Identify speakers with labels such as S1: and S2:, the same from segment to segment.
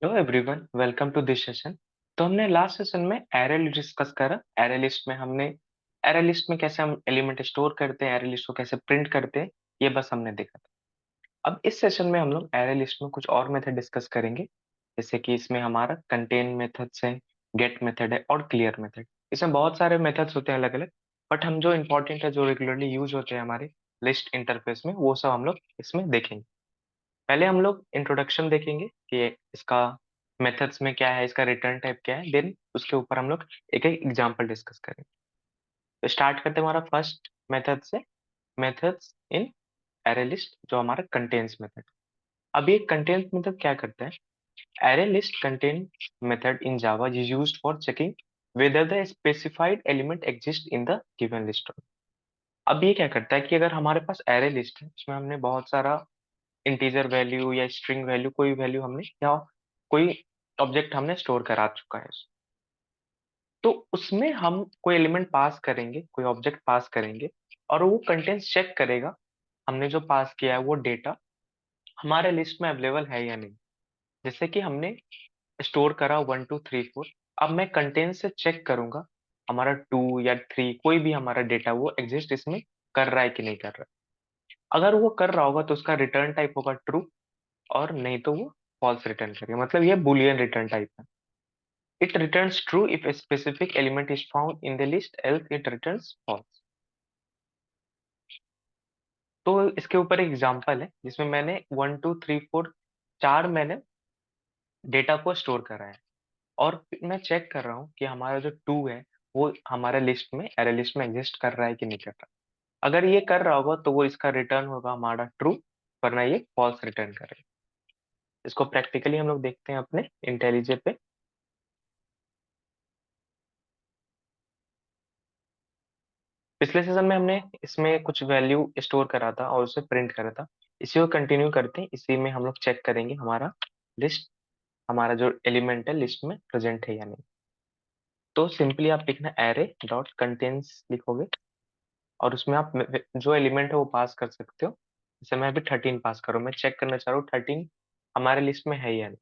S1: Hello everyone, welcome to this session. तो हमने last session में एरे लिस्ट डिस्कस करा। एरे लिस्ट में कैसे हम एलिमेंट स्टोर करते हैं, एरे लिस्ट को कैसे प्रिंट करते हैं, ये बस हमने देखा था। अब इस सेशन में हम लोग एरे लिस्ट में कुछ और मेथड डिस्कस करेंगे। जैसे कि इसमें हमारा कंटेन मेथड्स है, गेट मेथड है और क्लियर मेथड। इसमें बहुत सारे मेथड्स होते हैं अलग अलग, बट हम जो इंपॉर्टेंट है, जो रेगुलरली यूज होते हैं हमारे लिस्ट इंटरफेस में, वो सब हम लोग इसमें देखेंगे। पहले हम लोग इंट्रोडक्शन देखेंगे कि इसका मेथड्स में क्या है, इसका रिटर्न टाइप क्या है, देन उसके ऊपर हम लोग एक एक एग्जांपल डिस्कस करेंगे। तो स्टार्ट करते हैं हमारा फर्स्ट मेथड से, मेथड्स इन एरे लिस्ट, जो हमारा कंटेन्स मेथड। अब ये कंटेन्स मेथड क्या करता है? Array list contain method in Java is used for checking whether the specified element exists in the given list. अब ये क्या करता है कि अगर हमारे पास एरे लिस्ट है, उसमें हमने बहुत सारा इंटीजर वैल्यू या स्ट्रिंग वैल्यू, कोई वैल्यू हमने या कोई ऑब्जेक्ट हमने स्टोर करा चुका है, तो उसमें हम कोई एलिमेंट पास करेंगे, कोई ऑब्जेक्ट पास करेंगे, और वो कंटेंट्स चेक करेगा हमने जो पास किया है वो डेटा हमारे लिस्ट में अवेलेबल है या नहीं। जैसे कि हमने स्टोर करा 1 2 3 4, अब मैं कंटेंट से चेक करूंगा हमारा 2 या 3, कोई भी हमारा डेटा वो एग्जिस्ट इसमें कर रहा है कि नहीं कर रहा है। अगर वो कर रहा होगा तो उसका रिटर्न टाइप होगा ट्रू, और नहीं तो वो फॉल्स रिटर्न करेगा। मतलब ये बुलियन रिटर्न टाइप है। It returns true if a specific element is found in the list, else it returns false. तो इसके ऊपर एक एग्जांपल है जिसमें मैंने 1 2 3 4 चार मैंने डेटा को स्टोर करा है, और फिर मैं चेक कर रहा हूँ कि हमारा जो 2 है वो हमारे लिस्ट में, एरे लिस्ट में एग्जिस्ट कर रहा है कि नहीं कर रहा। अगर ये कर रहा होगा तो वो इसका रिटर्न होगा हमारा ट्रू, वरना ये फॉल्स रिटर्न करेगा। इसको प्रैक्टिकली हम लोग देखते हैं अपने इंटेलिजे पे। पिछले सेशन में हमने इसमें कुछ वैल्यू स्टोर करा था और उसे प्रिंट करा था। इसी को कंटिन्यू करते हैं। इसी में हम लोग चेक करेंगे हमारा लिस्ट, हमारा जो एलिमेंट है लिस्ट में प्रेजेंट है या नहीं। तो सिंपली आप लिखना एरे डॉट कंटेन्स लिखोगे, और उसमें आप जो एलिमेंट है वो पास कर सकते हो। जैसे मैं अभी 13 पास करूँ, मैं चेक करना चाह रहा हूँ 13 हमारे लिस्ट में है या नहीं।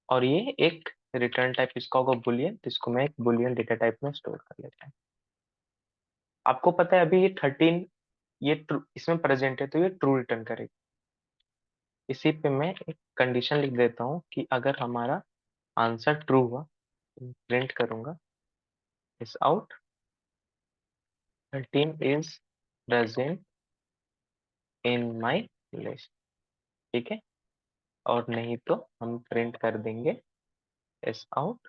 S1: और ये एक रिटर्न टाइप इसका होगा बुलियन, तो इसको मैं एक बुलियन डेटा टाइप में स्टोर कर लेता हूँ। आपको पता है अभी ये 13, ये ट्रू इसमें प्रेजेंट है, तो ये ट्रू रिटर्न करेगा। इसी पे मैं एक कंडीशन लिख देता हूँ कि अगर हमारा आंसर ट्रू हुआ, प्रिंट करूंगा इस out 13 is present in my list. ठीक है, और नहीं तो हम प्रिंट कर देंगे इस out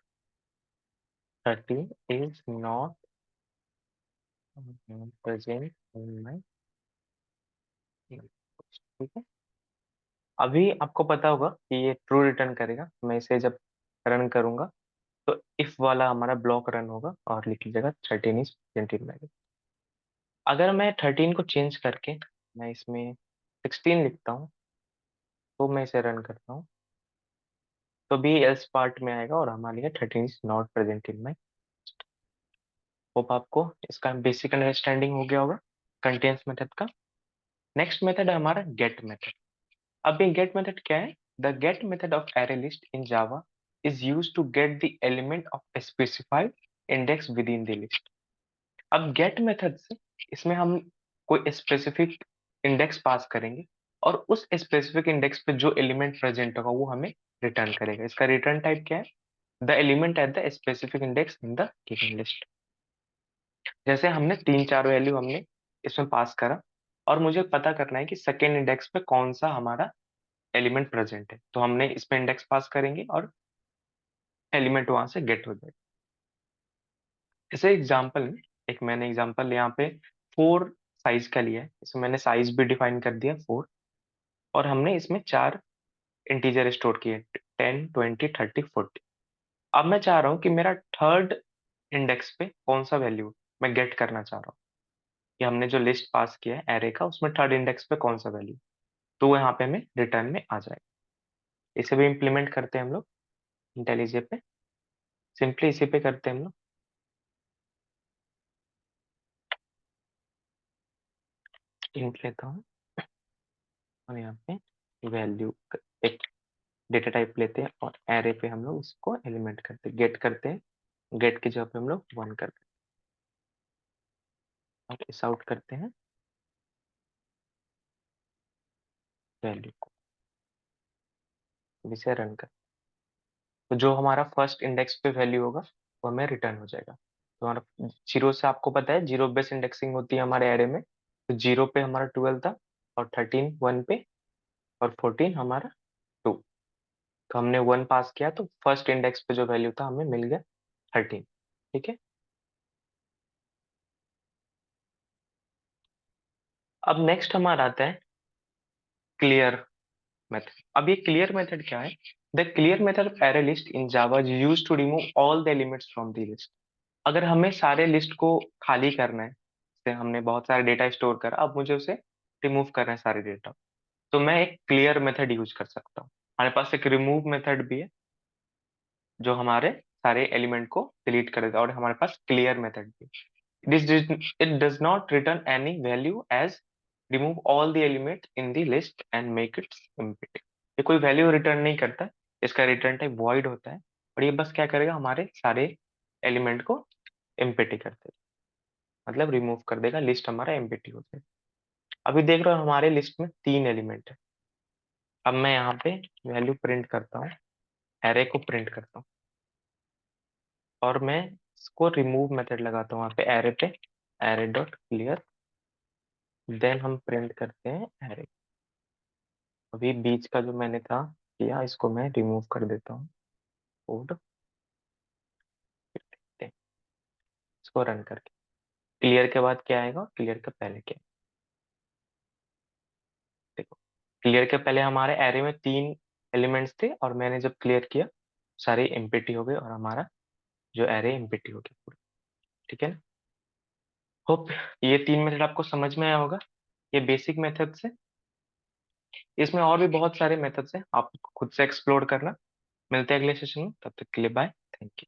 S1: 13 is not present in my list. ठीक है, अभी आपको पता होगा कि ये ट्रू रिटर्न करेगा। मैं इसे जब रन करूंगा तो इफ वाला हमारा ब्लॉक रन होगा और लिख लीजिएगा 13 इज प्रेजेंट इन माई। अगर मैं 13 को चेंज करके मैं इसमें 16 लिखता हूँ, तो मैं इसे रन करता हूँ, तो भी एल्स पार्ट में आएगा और हमारे लिए 13 is not present in my. Hope आपको इसका बेसिक अंडरस्टैंडिंग हो गया होगा कंटेन्स मेथड का। नेक्स्ट मेथड है हमारा गेट मेथड। अब ये गेट मेथड क्या है? The get method of array list in Java is use to get the element of specified index within the list. अब गेट मेथड से इसमें हम कोई स्पेसिफिक इंडेक्स पास करेंगे, और उस स्पेसिफिक इंडेक्स पे जो एलिमेंट प्रेजेंट होगा वो हमें रिटर्न करेगा। इसका रिटर्न टाइप क्या है? The element at the specific index in the given list. जैसे हमने 3 4 वैल्यू हमने इसमें पास करा, और मुझे पता करना है कि सेकेंड इंडेक्स पे कौन सा हमारा एलिमेंट प्रेजेंट है, तो हमने इस पे इंडेक्स पास करेंगे और एलिमेंट वहां से गेट हो जाएगा। जैसे एग्जांपल में, एक मैंने एग्जांपल यहाँ पे 4 साइज का लिया है, इसमें मैंने साइज भी डिफाइन कर दिया 4, और हमने इसमें 4 इंटीजर स्टोर किए 10 20 30 40। अब मैं चाह रहा हूँ कि मेरा थर्ड इंडेक्स पे कौन सा वैल्यू मैं गेट करना चाह रहा हूँ, कि हमने जो लिस्ट पास किया है एरे का उसमें थर्ड इंडेक्स पे कौन सा वैल्यू, तो वो यहाँ पे हमें रिटर्न में आ जाएगा। इसे भी इम्प्लीमेंट करते हैं हम लोग इंटेलिजे पे। सिंपली इसी पे करते हैं हम लोग। इंट लेता हूँ और यहाँ पे वैल्यू एक डेटा टाइप लेते हैं और एरे पे हम लोग इसको एलिमेंट करते हैं, गेट करते हैं, गेट की जगह पे हम लोग 1 करते हैं और इस आउट करते हैं वैल्यू को, इसे रन कर। तो जो हमारा फर्स्ट इंडेक्स पे वैल्यू होगा वो हमें रिटर्न हो जाएगा। तो हमारा जीरो से, आपको पता है जीरो बेस इंडेक्सिंग होती है हमारे एरे में, तो जीरो पे हमारा 12 था और 13 1 पे और 14 हमारा 2। तो हमने 1 पास किया तो फर्स्ट इंडेक्स पे जो वैल्यू था हमें मिल गया 13। ठीक है। अब नेक्स्ट हमारा आता है क्लियर मेथड। अब ये क्लियर मेथड क्या है? The clear method of array list in Java is used to remove all the elements from the list। अगर हमें सारे लिस्ट को खाली करना है, जैसे हमने बहुत सारे डेटा स्टोर करा, अब मुझे उसे रिमूव करना है सारे डेटा, तो मैं एक क्लियर मेथड यूज कर सकता हूँ। हमारे पास एक रिमूव मेथड भी है जो हमारे सारे एलिमेंट को डिलीट कर देता है, और हमारे पास क्लियर मेथड भी। It does not return any value as remove all the elements in the list and make it empty। ये कोई वैल्यू रिटर्न नहीं करता, इसका रिटर्न टाइप void होता है, और ये बस क्या करेगा, हमारे सारे एलिमेंट को एम्प्टी कर देगा, मतलब रिमूव कर देगा, लिस्ट हमारा एम्प्टी हो जाएगा। अभी देख रहे हो हमारे लिस्ट में 3 एलिमेंट है। अब मैं यहाँ पे वैल्यू प्रिंट करता हूँ, एरे को प्रिंट करता हूँ, और मैं इसको रिमूव मेथड लगाता हूँ वहाँ पे एरे पे, एरे डॉट क्लियर, देन हम प्रिंट करते हैं एरे। अभी बीच का जो मैंने था किया, इसको मैं रिमूव कर देता हूँ कोड, देखते हैं इसको रन करके। क्लियर के बाद क्या आएगा, क्लियर के पहले क्या? देखो, क्लियर के पहले हमारे एरे में 3 एलिमेंट्स थे, और मैंने जब क्लियर किया सारे एम्प्टी हो गए और हमारा जो एरे एम्प्टी हो गया पूरा। ठीक है ना? होप ये 3 मेथड आपको समझ में आया होगा। ये बेसिक मेथड्स है, इसमें और भी बहुत सारे मेथड्स हैं, आप खुद से एक्सप्लोर करना। मिलते हैं अगले सेशन में, तब तक के लिए बाय, थैंक यू।